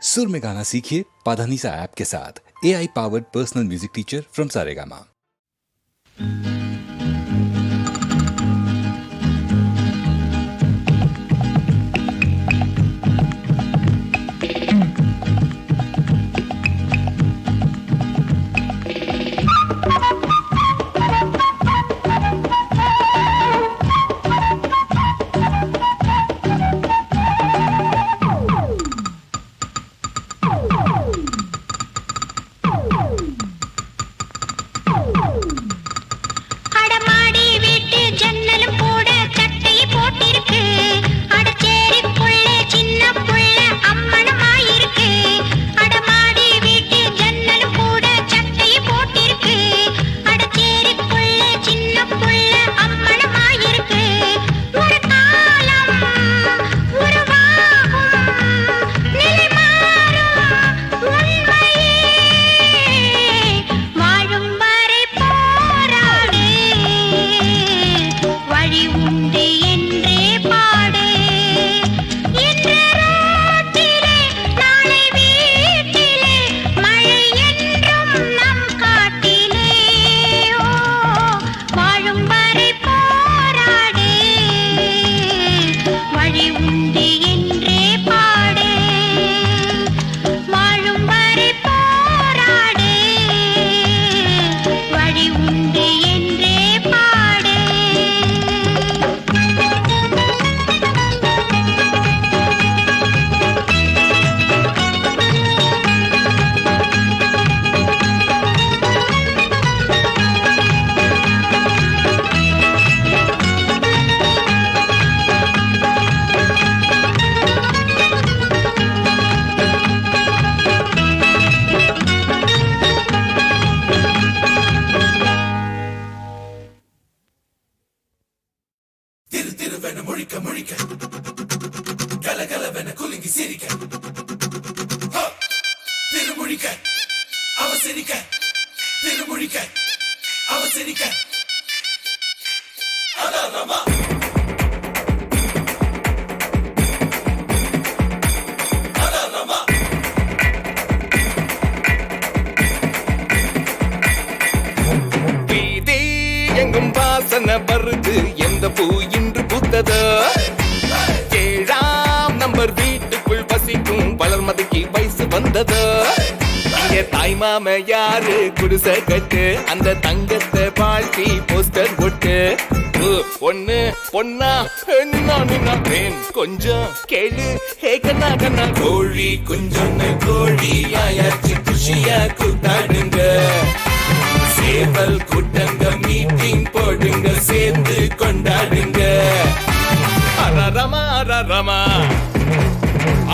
सुर में गाना सीखिए पाधानीसा ऐप के साथ। AI powered personal music teacher from Saregama. வருது எந்த பூ இன்று பூத்தது? 7ஆம் நம்பர் வீட்டுக்குள் வசிக்கும் வளர்மதிக்கு வயசு வந்தது. இங்க தாய் மாம யாரு குடிசை கட்டு, அந்த தங்கத்தை வாழ்த்தி போஸ்டர் போட்டு ஒண்ணு பொண்ணா என்ன பேன் கொஞ்சம் கேளு ஹே கண்ணா கண்ணா கோழி குஞ்சொன்னு கோழி ஆயாச்சு குஷியா கூத்தாடுங்க. சேவல் கூட்டங்க மீட்டிங் போடுங்க சேர்ந்து கொண்டாடுங்க. அரரமா அரரமா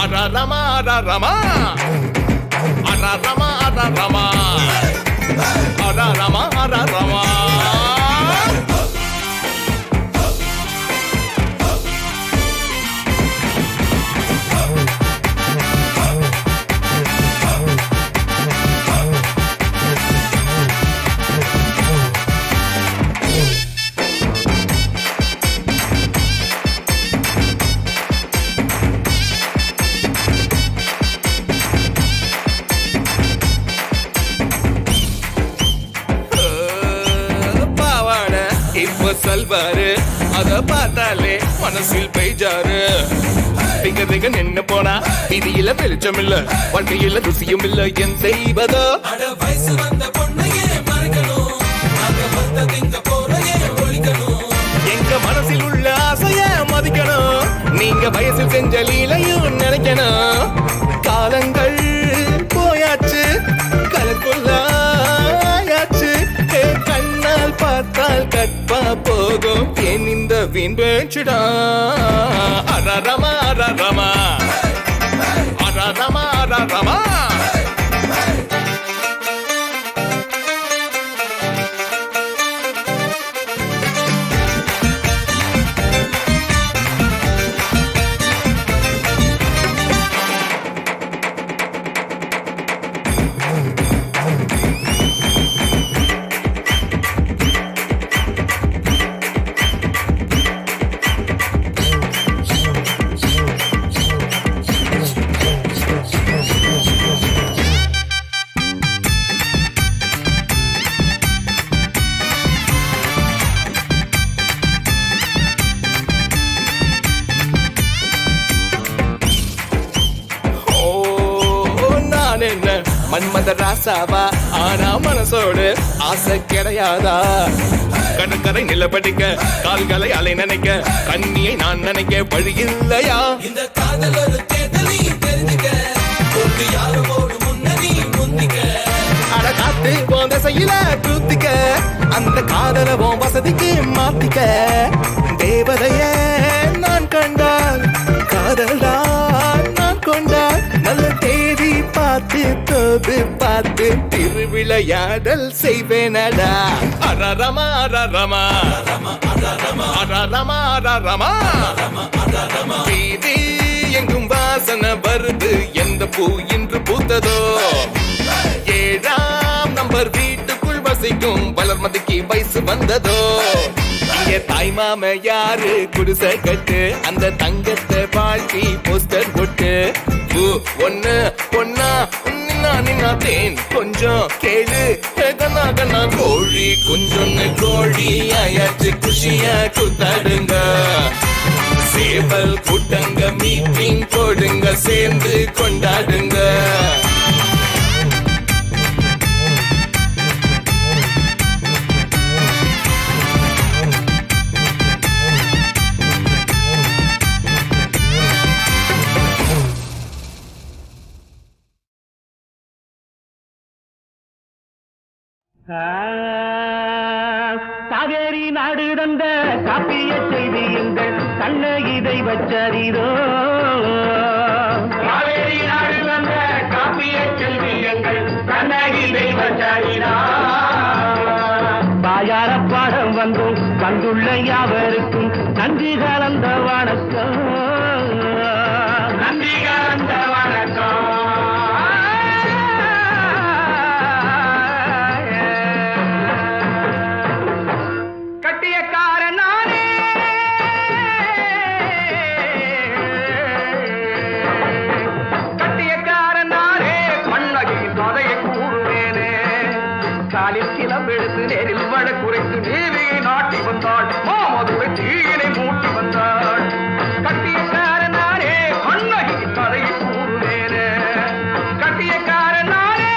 அரரமா அரரமா அரரமா அரரமா அரரமா அரரமா. சல்வாரு அத பார்த்தாலே மனசில் பெய்ஜாரு. திங்க திங்க நின்னு போனா விதியில வெளிச்சம் இல்ல, வாழ்க்கையில ருசியும் இல்ல, என் செய்வதோ வயசு வந்த பொண்ணையே மறைக்கணும், எங்க மனசில் உள்ள ஆசைய மதிக்கணும், நீங்க வயசில் செஞ்ச லீலையும் நினைக்கணும். காலங்கள் போயாச்சு கலக்குள்ளாயாச்சு, கண்ணால் பார்த்தால் கற்பா போகும் என் இந்த வீண் பேச்சுடா. அரரமா அரரமா அரரமா அரரமா. நான் என்ன மன்மத ராசாவா? ஆனா மனசோடு ஆசை கிடையாதா? கடற்கரை நிலப்படிக்க கால்களை அலை நினைக்க கண்ணியை நான் நினைக்க வழி இல்லையா? இந்த காதல் ஒரு தேடலை தெரிஞ்சுக்க யாரோடு முன்னணி முந்திக்க அட காத்து போந்த செய்யல தூத்திக்க அந்த காதல உன் வசதிக்கு மாத்திக்க தேவதைய நான் கண்டால் காதல்தான் நான் கொண்டால் நல்ல தேதி பார்த்து தோது பார்த்து திருவிளையாடல் செய்வேனடா. அரரமா அரரமா அரரமா அரரமா வீதி எங்கும் வாசனை வருது எந்த பூ இன்று பூத்ததோ? 7ஆம் நம்பர் வீட்டுக்குள் வசிக்கும் வளர்மதிக்கு வயசு வந்ததோ? இங்கே தாய் மாம யாரு குடிசை கட்டு அந்த தங்கத்தை வாழ்க்கை போஸ்டர் போட்டு ஒண்ணு பொண்ணா நின்னா தேன் கொஞ்சம் கேளு கண்ணா கண்ணா கோழி கொஞ்சொன்னு கோழி ஆயாச்சு குஷியா கூத்தாடுங்க சேவல் கூட்டங்க மீட்டிங் போடுங்க சேர்ந்து கொண்டாடுங்க. காவேரி நாடு தந்த காப்பிய செய்தி எங்கள் கண்ண இதை வச்சரிதோ. காவேரி நாடு தந்த காப்பிய செய்தி எங்கள் கண்ண இதை வச்சரிதோ. தாயார பாடம் வந்தும் வந்துள்ள யாவருக்கும் நன்றி கலந்த வணக்கம், நன்றி கலந்த வணக்கம். நேரில் வட குறைத்து நீதியை நாட்டி வந்தாள் மாமதுரை தீயினை மூட்டி வந்தாள். கட்டியக்காரனாரே கண்ணகி கதையை கூறுவேனே கட்டியக்காரனாரே.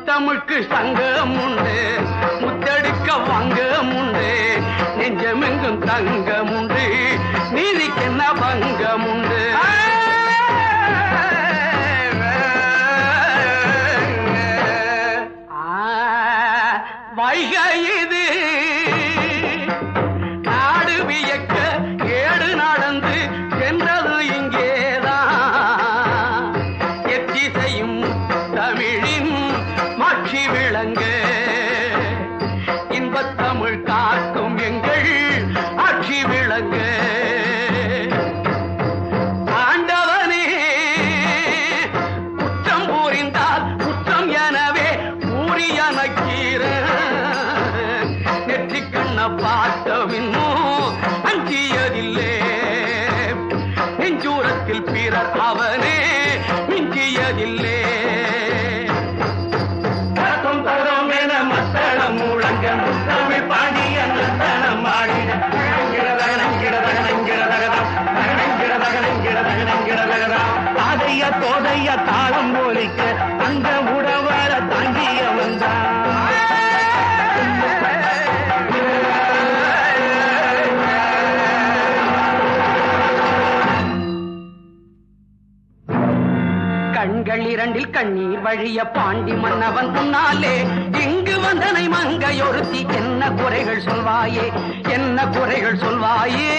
தமிழ்க்கு சங்கம் உண்டு, முத்தெடுக்க வங்கம் உண்டு, நெஞ்சமெங்கும் தங்கம் உண்டு. வியக்க ஏடு நடந்து சென்றது இங்கேதான் எத்திசையும் தமிழின் மாட்சி விளங்க இன்பத்தமிழ் காக்கும் எங்கள் ஆட்சி விளங்க ஆண்டவனே குற்றம் புரிந்தால் குற்றம் எனவே கூறிய நக்கீர நெற்றி கண்ண பார்த்தவின்னோ அஞ்சியதில்லை நெஞ்சூரத்தில் பிறர் அவனே மிஞ்சியதில்லை தரும் என மத்தளம் முழங்க முத்தமிழ் பாண்டிய நத்தனம் ஆடிட தாதைய தோதைய தாளம் போலிக்க அந்த உடவர தாங்கிய வந்தான் கண்கள் இரண்டில் கண்ணீர் வழிய பாண்டி மன்னவன் முன்னாலே இங்கு வந்தனை மங்கையொருத்தி என்ன குறைகள் சொல்வாயே என்ன குறைகள் சொல்வாயே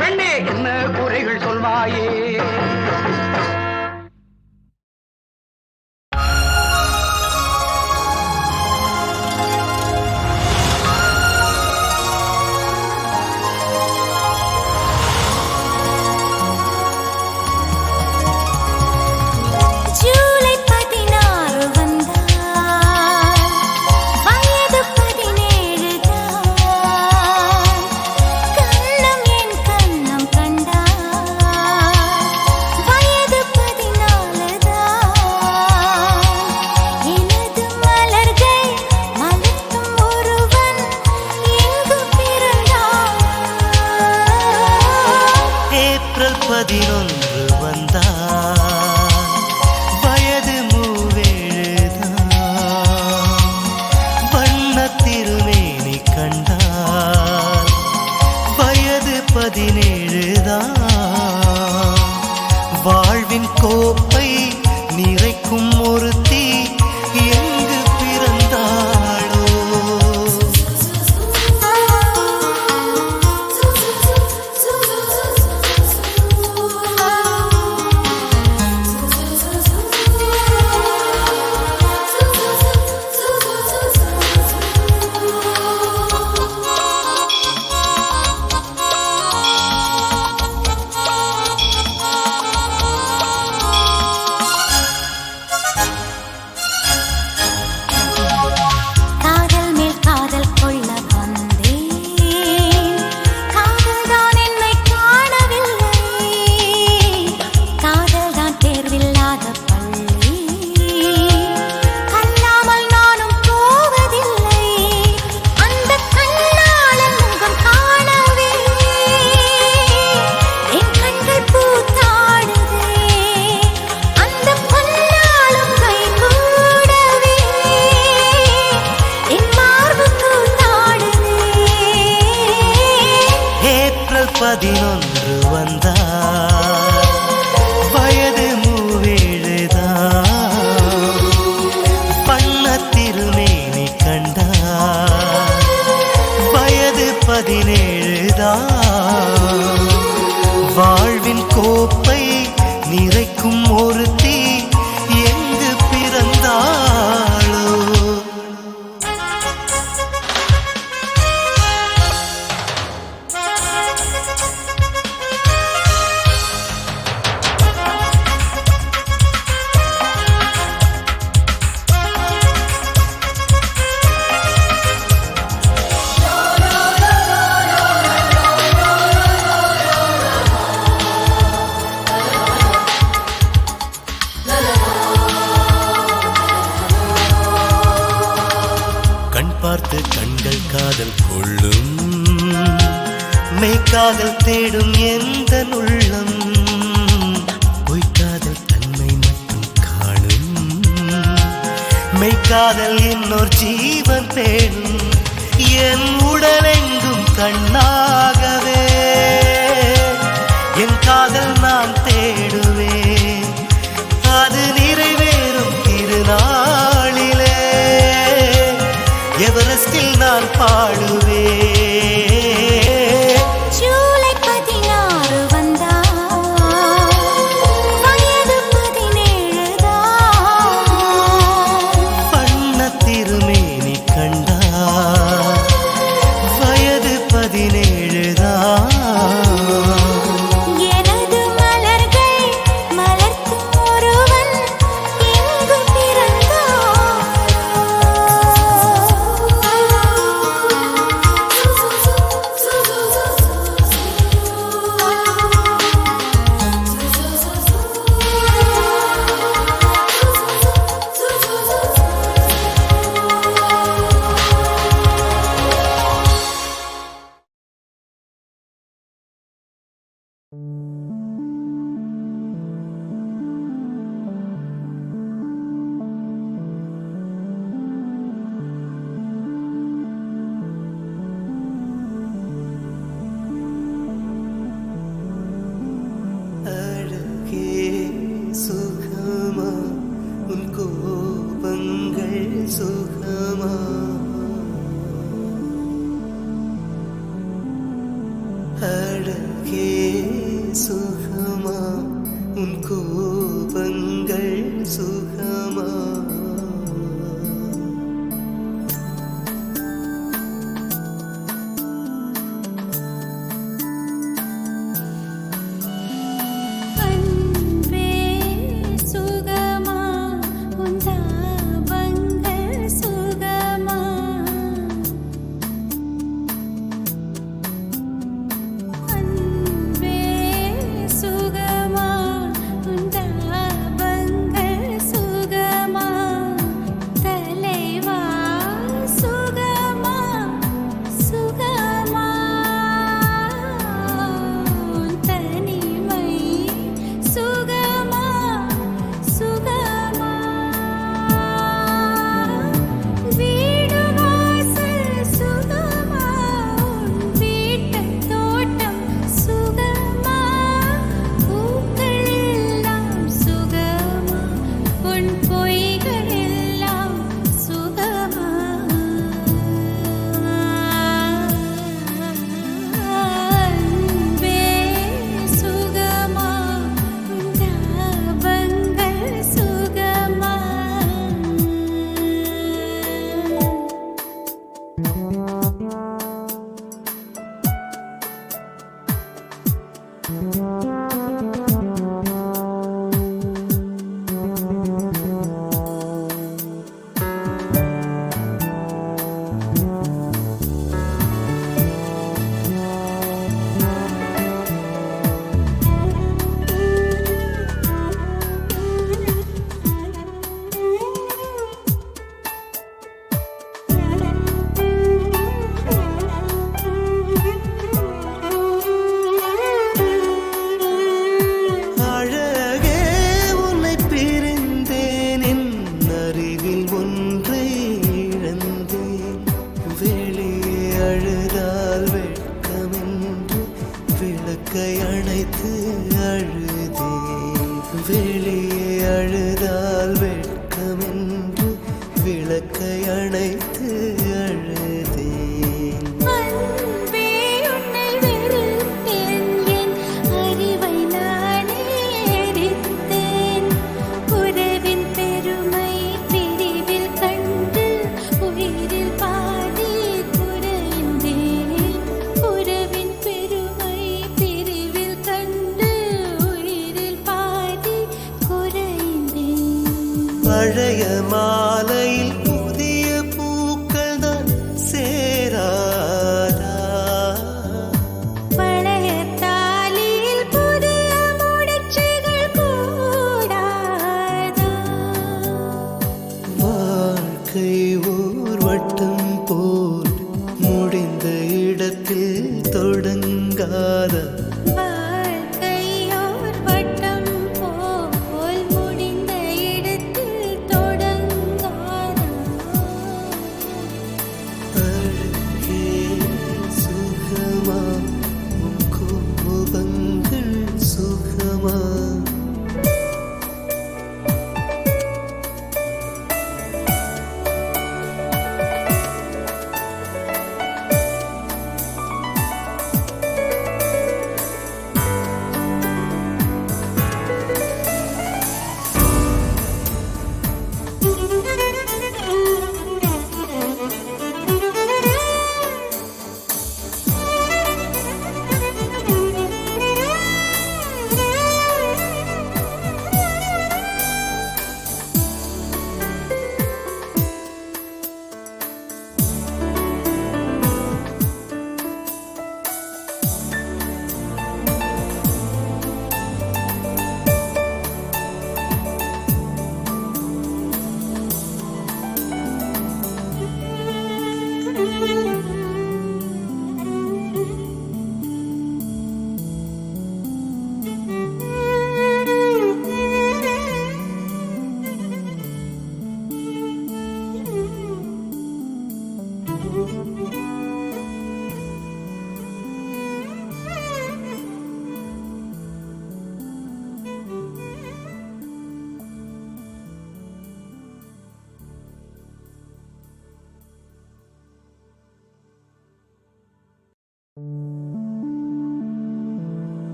பெண்ணே என்ன குறைகள் சொல்வாயே வாழ்வின் கோப்பை நிறைக்கும் ஒருத்தி எங்கு பிறந்தாளோ பதினொன்று வந்தார் வயது மூவேழுதான் பண்ண திருமேனி கண்டார் வயது 17தான் வாழ்வின் கோப்பை நிறைக்கும் ஒருத்தி எங்கு பிறந்தாளோ பார்த்து கண்கள் காதல் கொள்ளும் மெய்காதல் தேடும் எந்த உள்ளம் பொய்காதல் தன்மை மட்டும் காணும் மெய்காதல் இன்னொரு ஜீவன் தேடும் என் உடலெங்கும் கண்ணாகவே என் காதல் நான் தேடுவேன் அது நிறைவேறும் திருநாளிலே எவரெஸ்டில் நான் பாடுவேன் சுகமா அழகே சுகமா உன் கோபங்கள் சுகமா அன்பே சுகமா உன் தாபங்கள் சுகமா அன்பே சுகமா உன் தாபங்கள் சுகமா தலைவா சுகமா சுகமா உன் தனிமை சுகமா சுகமா வீடு வாசல் சுகமா உன் வீட்டுத் தோட்டம் சுகமா பூக்கள் எல்லாம் சுகமா உன் பொய்கள் எல்லாம் சுகமா அன்பே சுகமா உன் தாபங்கள் சுகமா அழகே உன்னை பிரிந்தேன் என் அறிவில் ஒன்றை இழந்தேன் வெளியே அழுதால் வெட்கமென்று விளக்கை அணைத்து அழுதேன் வெளியே அழுதால் வெட்கமென்று விளக்கை அணைத்து அழுதேன் அன்பே உன்னை வெறுத்தேன் என் அறிவை நானே எரித்தேன் உறவின் பெருமை பிரிவில் கண்டு உயிரில் பாதி குறைந்தேன் உறவின் பெருமை பிரிவில் கண்டு உயிரில் பாதி குறைந்தேன் பழைய மாலையில் புதிய பூக்கள் தான் சேராதா பழைய தாலியில் புதிய முடிச்சுகள் கூடாதா வாழ்க்கை ஓர் வட்டம் போல் முடிந்த இடத்தில் தொடங்காத வாழ்க்கையோர் வட்டம் போல் முடிந்த இடத்தில் தொடங்காதா அழகே சுகமா உன் கோபங்கள் சுகமா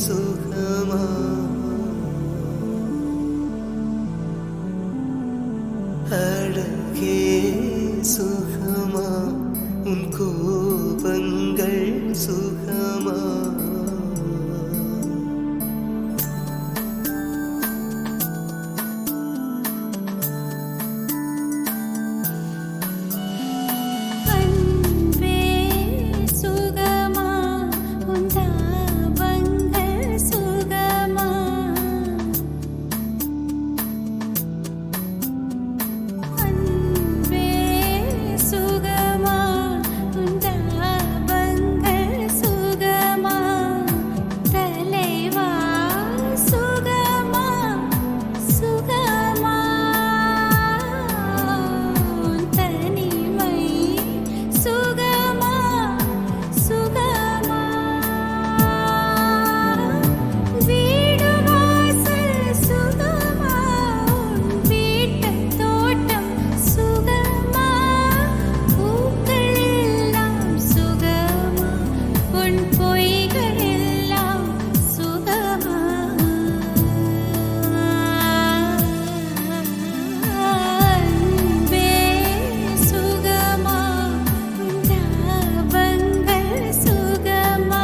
சுகமா அழகே சுகமா உன் கோபங்கள் சுகமா அன்பே சுகமா உன் தாபங்கள் சுகமா அன்பே சுகமா உன் தாபங்கள் சுகமா தலைவா சுகமா சுகமா தனிமை சுகமா சுகமா வீடு வாசல் சுகமா வீட்டுத் தோட்டம் சுகமா பூக்கள் எல்லாம் சுகமா உன் பொய்கள் எல்லாம் சுகமா அன்பே சுகமா உன் தாபங்கள் சுகமா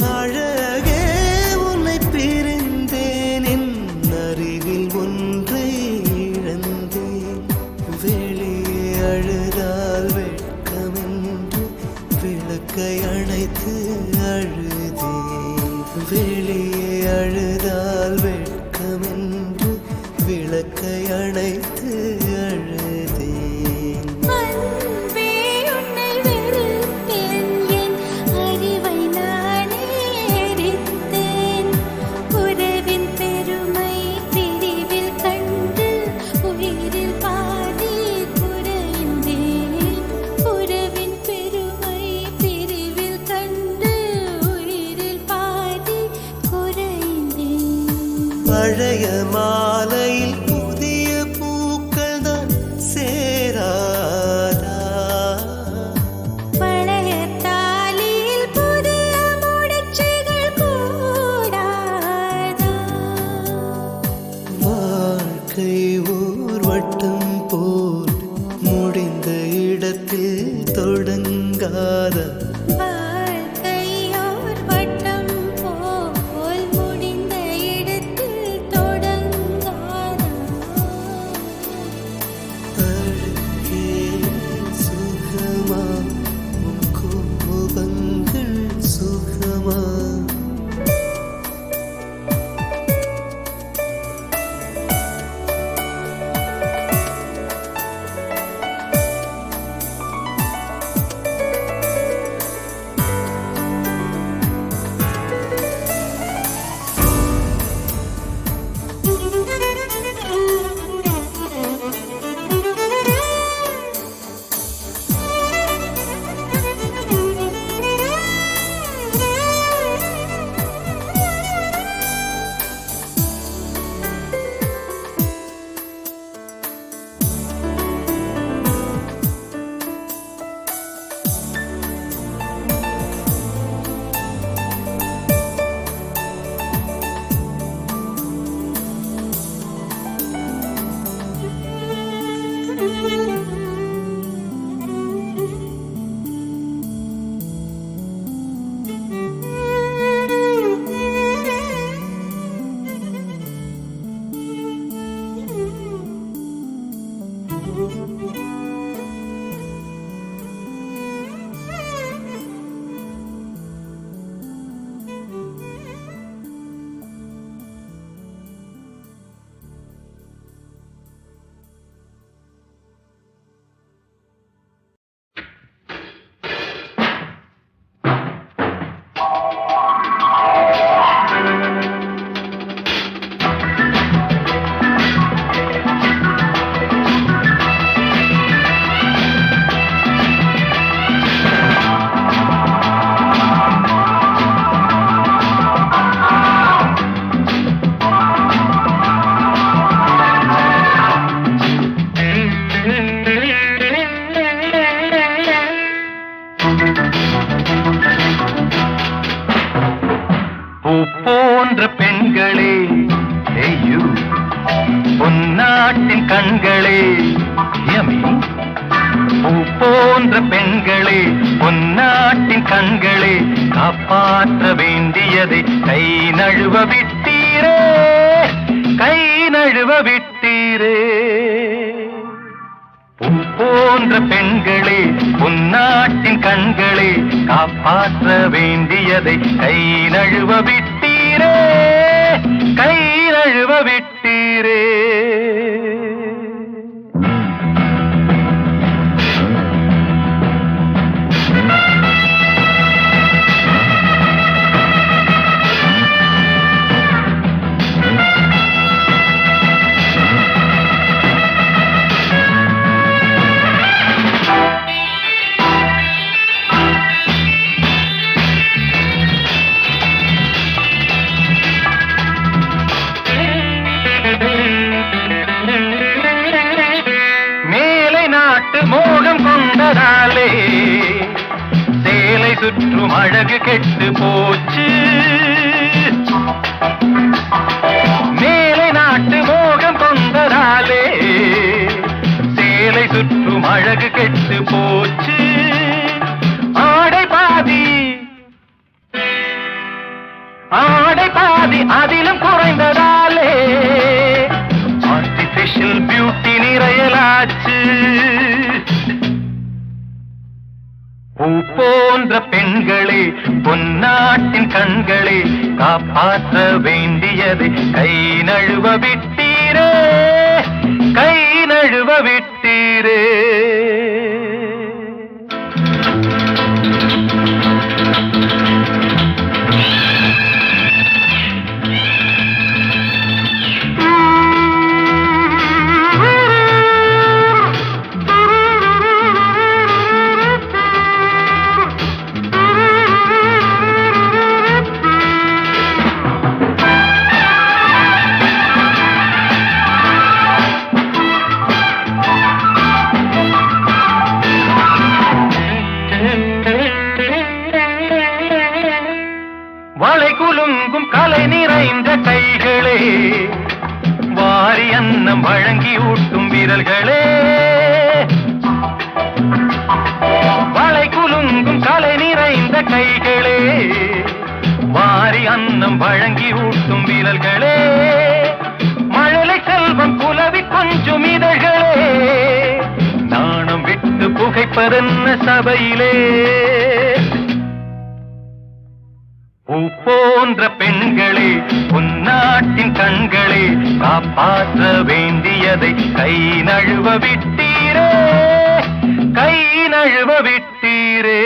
அழகே உன்னை பிரிந்தேன் என் அருகில் ஒன்றை இழந்தேன் வெளியே அழுதால் வெட்கமென்று விளக்கை அணைத்து அழுதேன் வெளியே அழுதால் வெட்கமென்று விளக்கை அணைத்து அழுதேன் அன்பே உன்னை வெறுத்தேன் என் அறிவை நானே எரித்தேன் உறவின் பெருமை பிரிவில் கண்டு உயிரில் பாதி குறைந்தேன் உறவின் பெருமை பிரிவில் கண்டு உயிரில் பாதி குறைந்தேன் பழைய மாலையில் புதிய பூக்கள் தான் சேராதா பழைய தாலியில் புதிய முடிச்சுகள் கூடாதா வாழ்க்கை ஓர் வட்டம் போல் முடிந்த இடத்தில் தொடங்காத வாழ்க்கையோர் வட்டம் போல் முடிந்த இடத்தில் தொடங்காதா அழகே சுகமா உன் கோபங்கள் சுகமா போன்ற பெண்களே, ஐயோ பொன்னாட்டின் கண்களே, யமி பூ போன்ற பெண்களே, பொன்னாட்டின் கண்களே, காப்பாற்ற வேண்டியதை கை நழுவ விட்டீரே, கை நழுவ விட்டீரே. பூ போன்ற பெண்களே, பொன்னாட்டின் கண்களே, காப்பாற்ற வேண்டியதை கை நழுவ விட்டீரே, கை நழுவ விட்டீரே. மோகம் கொண்டதாலே சேலை சுற்றும் அழகு கெட்டு போச்சு. மேலை நாட்டு மோகம் கொண்டதாலே சேலை சுற்றும் அழகு கெட்டு போச்சு. ஆடை பாதி ஆடை பாதி அதிலும் குறைந்ததாலே ஆர்டிபிஷியல் பியூட்டி நிறையலாச்சு. பூ போன்ற பெண்களே, பொன்னாட்டின் கண்களே, காப்பாற்ற வேண்டியதை கை நழுவ விட்டீரே, கை நழுவ விட்டீரே. வளை குலுங்கும் கலை நிறைந்த கைகளே, வாரி அன்னம் வழங்கி ஊட்டும் விரல்களே. வளை குலுங்கும் கலை நிறைந்த கைகளே, வாரி அன்னம் வழங்கி ஊட்டும் விரல்களே. மழலை செல்வம் புலவி கொஞ்சம் இதழ்களே, நாணம் விட்டு புகைப்பதென்ன சபையிலே. பூ போன்ற பெண்களே, பொன்னாட்டின் கண்களே, காப்பாற்ற வேண்டியதை கை நழுவ விட்டீரே, கை நழுவ விட்டீரே.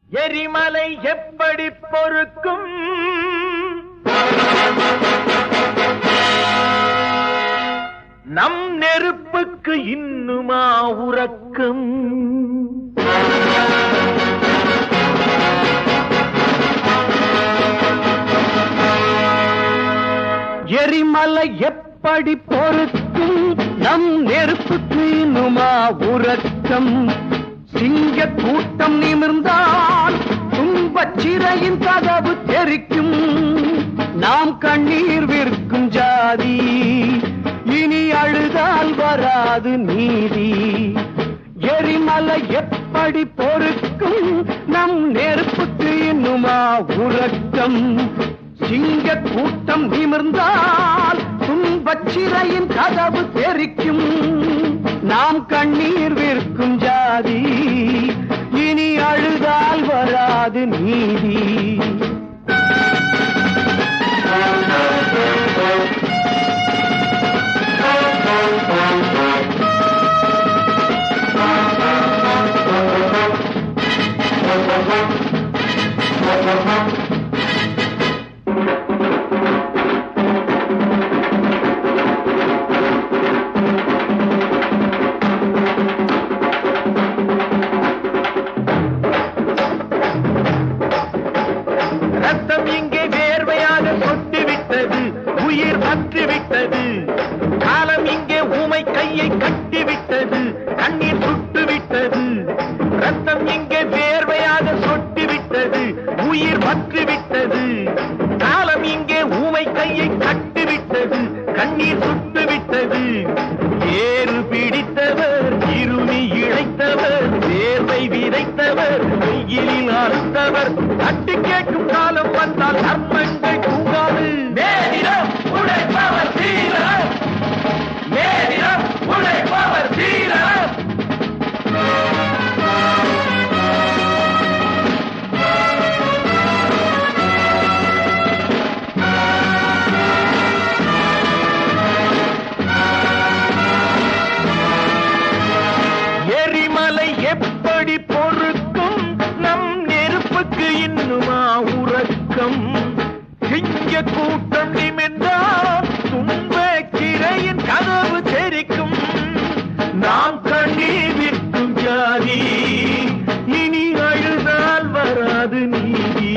எரிமலை எப்படி பொறுக்கும், நம் நெருப்புக்கு இன்னுமா உறக்கம். எரிமலை எப்படி பொறுக்கும், நம் நெருப்புக்கு இன்னுமா உறக்கம். சிங்க கூட்டம் நிமிர்ந்தால் துன்பச் சிறையின் கதவு தெரிக்கும். நாம் கண்ணீர் விற்கும் ஜாதி, இனி அழுதால் வராது நீதி. எரிமலை எப்படி பொறுக்கும், நம் நெருப்புக்கு இன்னுமா உறக்கம். சிங்க கூட்டம் நிமிர்ந்தால் துன்பச் சிறையின் கதவு தெரிக்கும். நாம் கண்ணீர் விற்கும் ஜாதி, இனி அழுதால் வராது நீதி. ரத்தம் இங்கே வேர்வையாக கொட்டி விட்டது, உயிர் பற்றி விட்டது. காலம் இங்கே ஊமை கையை கட்டிவிட்டது, கண்ணீர் சுட்டு விட்டது, ரத்தம் இங்கே வேர்வையாக சொட்டு விட்டது, உயிர் பற்று விட்டது. காலம் இங்கே ஊமை கையை கட்டிவிட்டது, கண்ணீர் சுட்டு விட்டது. ஏறு பிடித்தவர், இருமி இழைத்தவர், வேர்வை விதைத்தவர், வெயிலில் அறுத்தவர், தட்டி கேட்கும் காலம் வந்தால் தர்மங்கள் தூங்காது. மேலிடம் உழைப்பவர் தீரர், மேலிடம் உழைப்பவர் தீரர். எரிமலை எப்படி பொறுக்கும், நம் நெருப்புக்கு இன்னுமா உறக்கம்? சிங்க கூட்டம் நிமிர்ந்தால் துன்ப கிரையின் கதவு தெரிக்கும். நாம் கண்ணீர் விற்கும் ஜாதி, இனி அழுதால் வராது நீதி.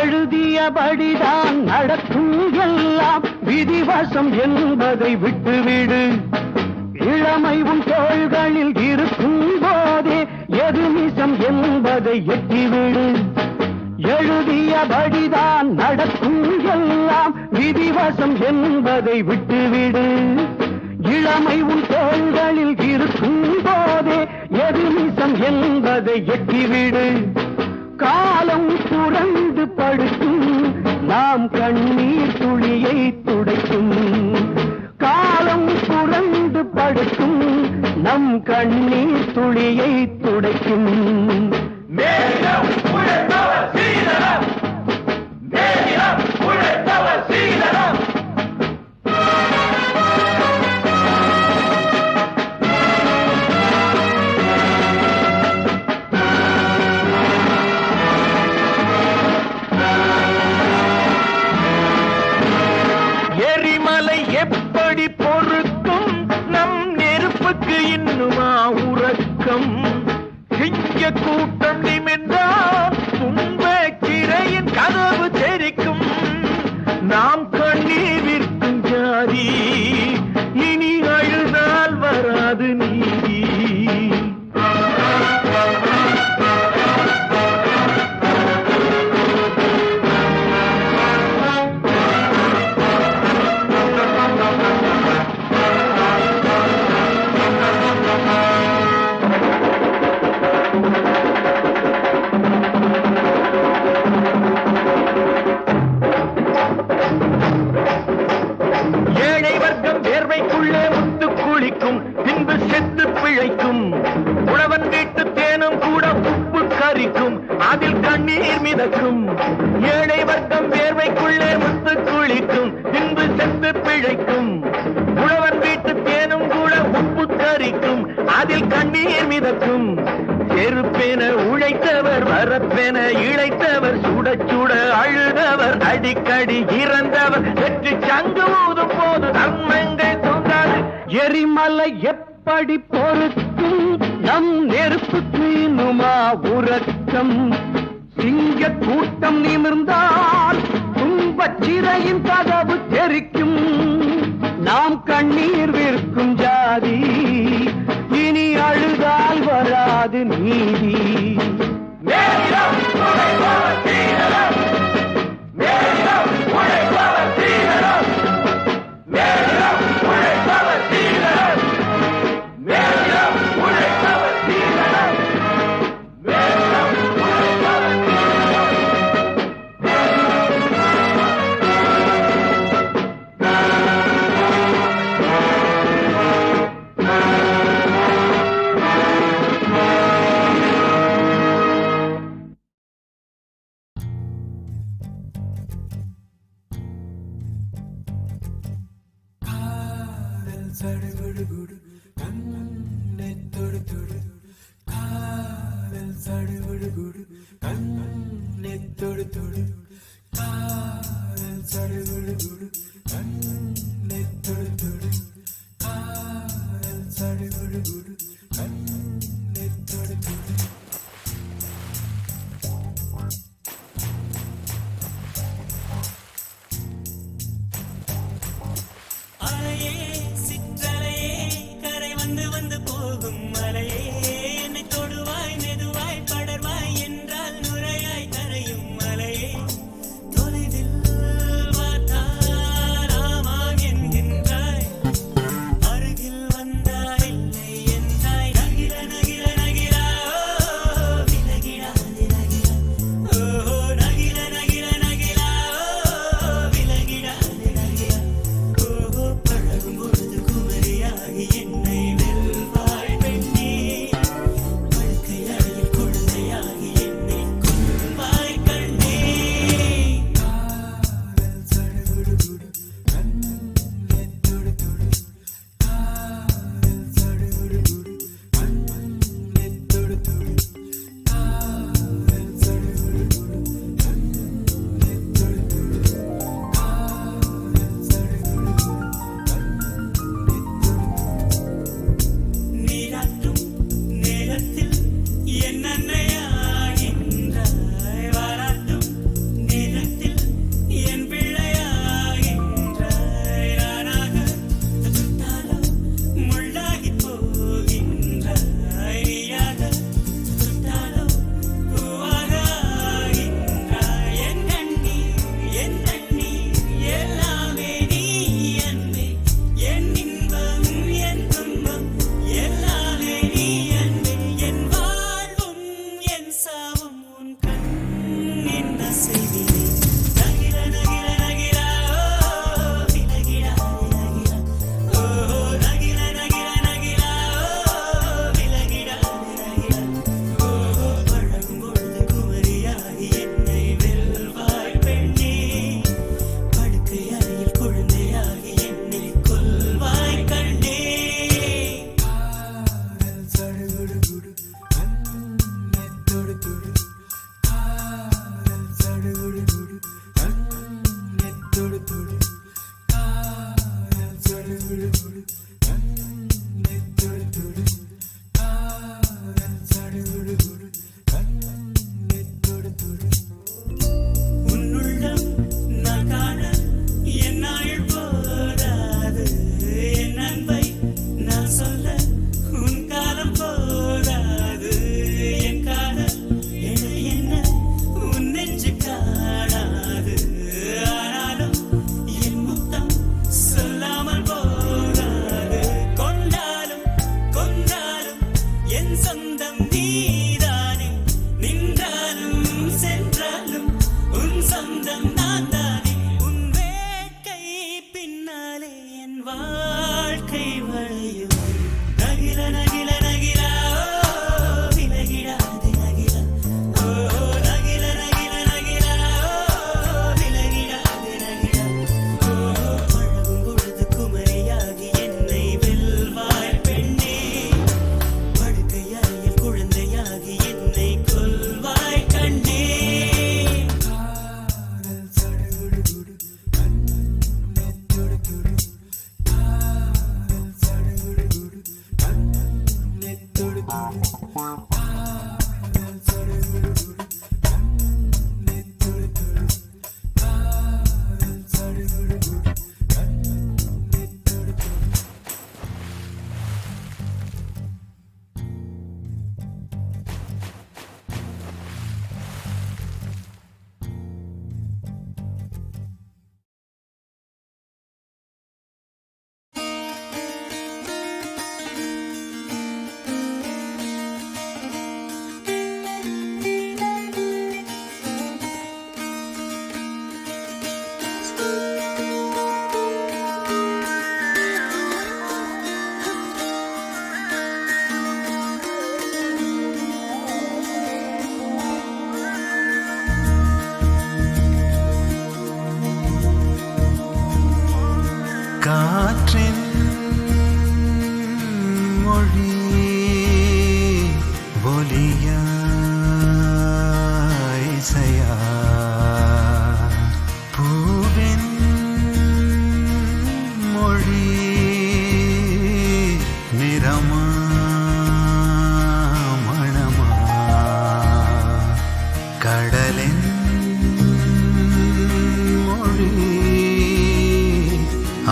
எழுதியபடிதான் நடக்கும் எல்லாம் விதிவசம் என்பதை விட்டுவிடு. இளமை உன் தோள்களில் இருக்கும் போதே எது நிசம் என்பதை எட்டிவிடு. எழுதியபடிதான் நடக்கும் எல்லாம் விதிவசம் என்பதை விட்டுவிடு. இளமை உன் தோள்களில் இருக்கும் போதே எது நிசம் என்பதை எட்டிவிடு. காலம் புரண்டு படுக்கும், நாம் கண்ணீர் துளியை துடைக்கும். காலம் புரண்டு படுக்கும், நம் கண்ணீர் துளியை துடைக்கும். மேலிடம் உழைப்பவர் சீதனம், மேலிடம் உழைப்பவர் சீதனம். எரிமலை எப்படி பொறுக்கும், நம் நெருப்புக்கு இன்னுமா உறக்கம்? சிங்க கூட்டம் நிமிர்ந்தால் துன்ப கிரையின் கதவு தெரிக்கும். நாம் கண்ணீர் விற்கும் ஜாதி, இனி அழுதால் வராது நீதி. ஏழை வர்க்கம் வேர்வைக்குள்ளே முத்து குளிக்கும், பின்பு செத்து பிழைக்கும். உழவன் வீட்டு தேனும் கூட உப்பு கரிக்கும், அதில் கண்ணீர் மிதக்கும். ஏழை வர்க்கம் வேர்வைக்குள்ளே முத்து குளிக்கும், பின்பு செத்து பிழைக்கும். உழவன் வீட்டு தேனும் கூட உப்பு கரிக்கும், அதில் கண்ணீர் மிதக்கும். செருப்பென உழைத்தவர், வரப்பென இழைத்தவர், சுட சுட அழுதவர், அடிக்கடி இறந்தவர், வெற்றி சங்கு ஊதும் போது தர்மங்கள் தோன்றாது. எரிமலை எப்படி பொறுக்கும், நம் நெருப்புக்கு இன்னுமா உறக்கம்? சிங்க கூட்டம் நிமிர்ந்தால் துன்பச் சிறையின் கதவு தெரிக்கும். நாம் கண்ணீர் விற்கும் ஜாதி, இனி அழுதால் வராது நீதி. மேலிடம் உழைப்பவர் சீதனம், மேலிடம் உழைப்பவர் சீதனம், மேலிடம் உழைப்பவர் சீதனம், மேலிடம் உழைப்பவர் சீதனம், மேலிடம் உழைப்பவர் சடுகுடு கண்ணை தொடு தொடு, காதல் சடுகுடு கண்ணை தொடு தொடு, காதல் சடுகுடு கண்ணை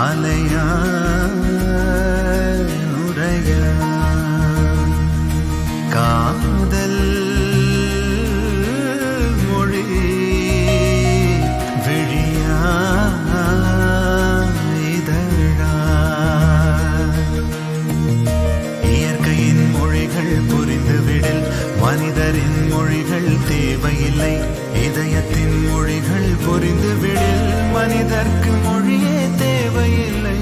அலையா நுரையா காதல் மொழி விழியா இதழா இயற்கையின் மொழிகள் புரிந்துவிடில் மனிதரின் மொழிகள் தேவையில்லை இதயத்தின் மொழிகள் புரிந்துவிடில் மனிதர்க்கு மொழியே தேவையில்லை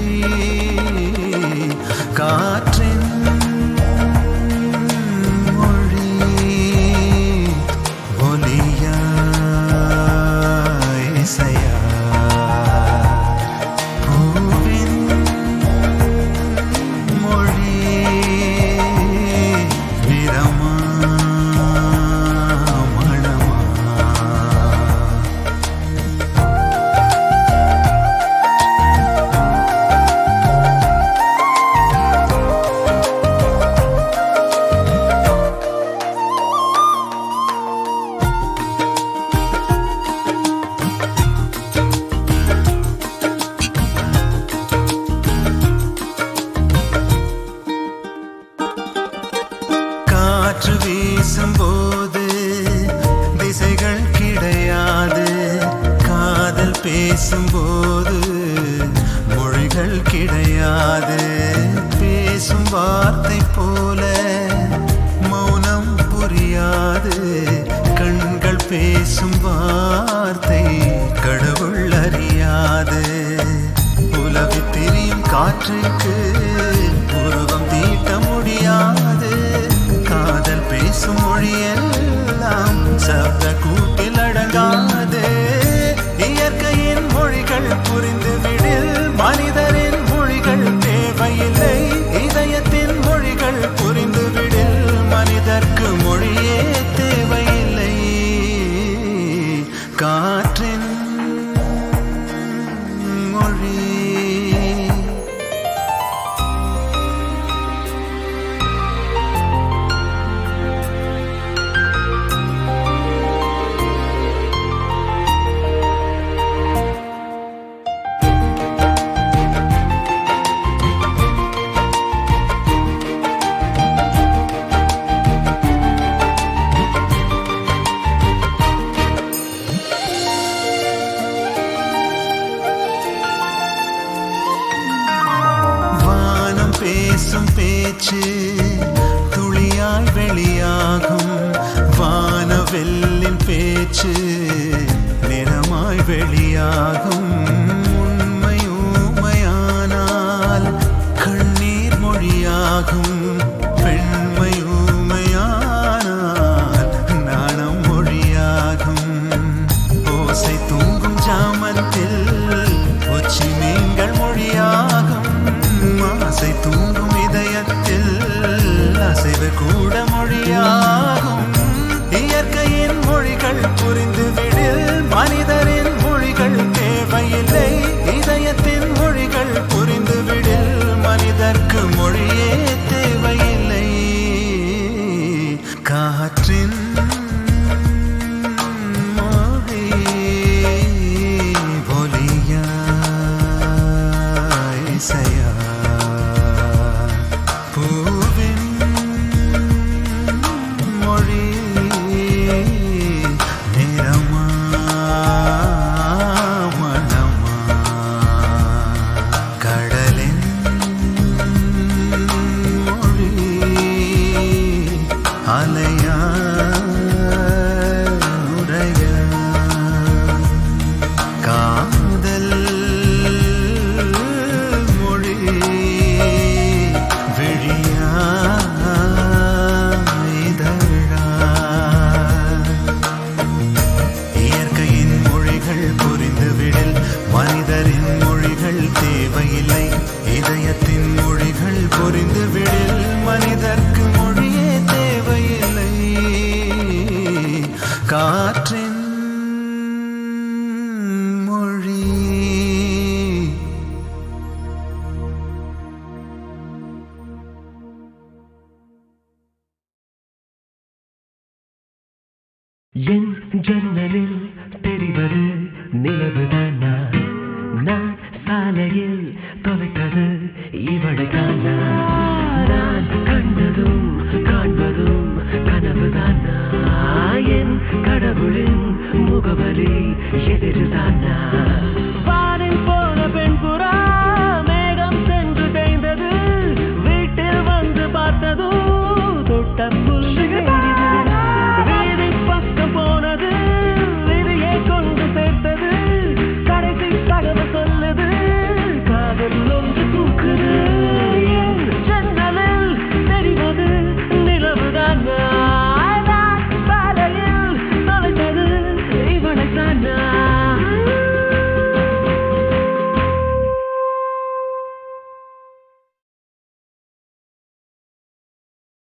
காற்றின் மொழி ஒலியா இசையா பூவின் மொழி நிறமா மணமா காற்று வீசும்போது திசைகள் கிடையாது காதல் பேசும்போது மொழிகள் கிடையாது பேசும் வார்த்தை போல மௌனம் புரியாது கண்கள் பேசும் வார்த்தை கடவுள் அறியாது உலவி திரியும் காற்றுக்கு உருவம் தீட்ட முடியாது காதல் பேசும் மொழியெல்லாம் சப்த கூட்டில் அடங்காது இயற்கையின் மொழிகள் புரிந்துவிடில் மனிதரின் மொழிகள் தேவையில்லை இதயத்தின் மொழிகள் புரிந்துவிடில் மனிதர்க்கு மொழியே தேவையில்லை காற்றின் மொழி வானம் பேசும் பேச்சு துளியாய் வெளியாகும் வானவெல்லின் பேச்சு நிறமாய் வெளியாகும் உண்மை ஊமையானால் கண்ணீர் மொழியாகும் பெண்மை ஊமையானால் நாணம் மொழியாகும் ஓசை தூங்கும் ஜாமத்தில் ஒச்சி மீன்கள் மொழியாகும் ஆசை தூங்கும் இதயத்தில் அசைவு கூட மொழியாகும் இயற்கையின் மொழிகள் புரிந்துவிடில் மனிதரின் மொழிகள் தேவையில்லை இதயத்தின் மொழிகள் புரிந்துவிடில் மனிதர்க்கு மொழியே தேவையில்லை காற்றின் மொழி ஒலியா இசையா பூவின் மொழி நிறமா மணமா கடலின் மொழி அலையா நுரையா காதல் மொழி விழியா இதழா இயற்கையின் மொழிகள் புரிந்துவிடில் மனிதரின் மொழிகள் தேவையில்லை இதயத்தின் மொழிகள் புரிந்துவிடில் மனிதர்க்கு மொழியே தேவையில்லை காற்றின் மொழி என் ஜன்னலில் தெரிவது நிலவுதானா நான் சாலையில் முகவரி எதிர்தானா வானில் போன பெண் புறா மேகம் சென்று தேய்ந்தது வீட்டில் வந்து பார்த்ததோ தொட்ட புல்லுகள்